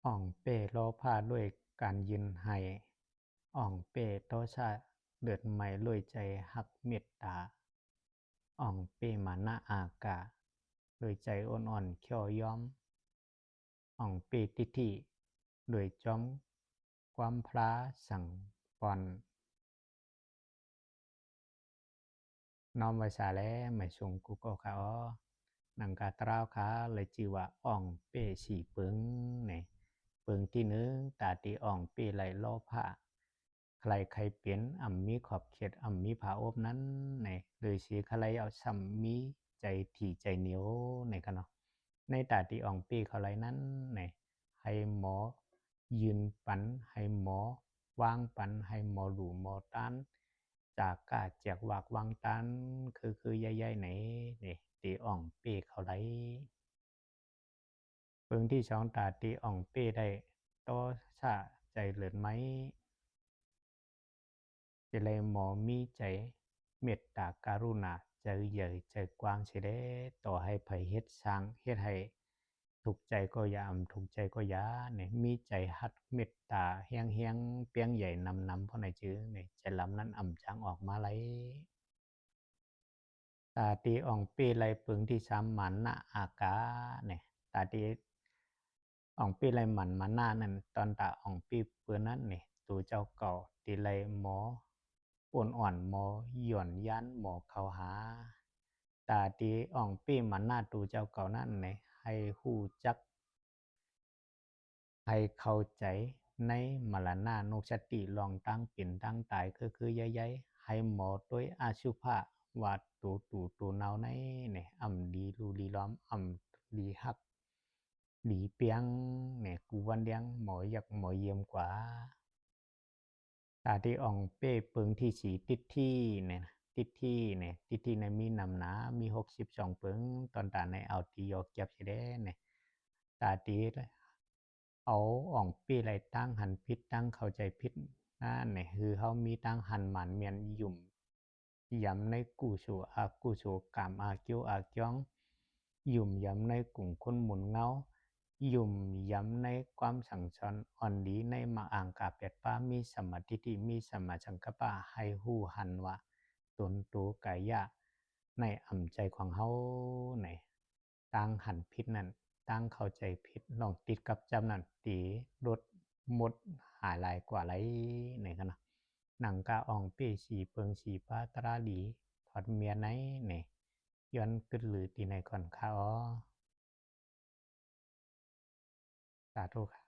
อ่องเป้ล้อผ้าด้วยการยืนไห้อ่องเป้โตชาเลือดไหม้ลวยใจฮักเมตตาอ่องเป้มานะอากาด้วยใจอ่อนๆเขียวย้อมอ่องเป้ติทิด้วยจอมความพลาสั่งปอนน้อมไว้ซาแลไม่ชงกุกเอาขาอ้อหนังกาตราวขาเลยจือว่าอ่องเป้ฉีเปิงเนี่ยเปิงที่หนึ่งตาตีอ่องเป้ไหลล้อผ้าใครใครเปลี่ยนอ่ำมีขอบเขตอ่ำมีผาอบนั้นเนี่ยเลยสีใครเอาซ้ำมีใจถี่ใจเหนียวในกันเนาะในตาตีอ่องเป้เขาไรนั้นเนี่ยให้หมอยืนปันให้หมอวางปันให้หมอหลูหมอต้าน จากกาแจกวากวังตันคือใหญ่ๆไหนนี่ตีอ่องเป้เขาไรเบิ่งที่ช่องตาตีอ่องเป้ได้ต่อชาใจเหลือนไหมจะเลยหมอมีใจเมตตาการุณาใจใหญ่ใจกว้างเฉยต่อให้ไผเฮ็ดสร้างเฮ็ดให้ถูกใจก็ยามถูกใจก็ยาเนี่ยมีใจฮัดเมตตาเฮียงเฮียงเปียงใหญ่นำเพราะในจื้อเนี่ยใจลำนั้นอ่ำจางออกมาไหล ตาตีอ่องปีไรปึงที่ซ้ำหมันนะอากาเนี่ยตาตีอ่องปีไรหมันมาหน้านั่นตอนตาอ่องปีเปื้อนนั้นเนี่ยตูเจ้าเก่าตีไรหมอป่วนอ่อนหมอหย่อนยันหมอเขาหาตาตีอ่องปีมันหน้าตูเจ้าเก่านั่นเนี่ยให้หู้จักให้เข้าใจในมรณะนุสติลองตั้งเป็นตั้งตายคือใหญ่ๆให้หมอด้วยอาชุภะว่าตูเนาในเนี่ยอ่ำดีรูดีล้อมอ่ำดีฮักดีเปียงเนี่ยกูวันเดียงหมออยากหมอเยี่ยมกว่าตาที่อ่องเป้เปิงที่สีติดที่เนี่ยติดที่เนี่ยติดที่ในมีนำหนามี62เปิงตอนตาในเอาตียอกเก็บใช่ได้เนี่ยตาตีเอาอ่องปี้ไรตั้งหันพิษตั้งเข้าใจพิษนั่นเนี่ยคือเขามีตั้งหันหมันเมียนหยุ่มย้ำในกูโฉอากูโฉกามอาเกียวอาเกียงหยุ่มย้ำในกลุ่มคนหมุนเงาหยุ่มย้ำในความสังสรรค์อ่อนดีในมาอ่างกาเปียดป้ามีสมาธิที่มีสมาชังกปะให้หู้หันว่าตนตูกายะในอ่ำใจของเฮาในตั้งหันพิษนั่น ตั้งเข้าใจผิดลองติดกับจำนั่นตีรถหมดหายหลายกว่าไรไหนกันนะหนังกาอ่องเป้สีเปิงสีป้าตราดีถอดเมียไหนเนี่ยย้อนกึดหรือตีในก่อนข้าอ๋อสาธุค่ะ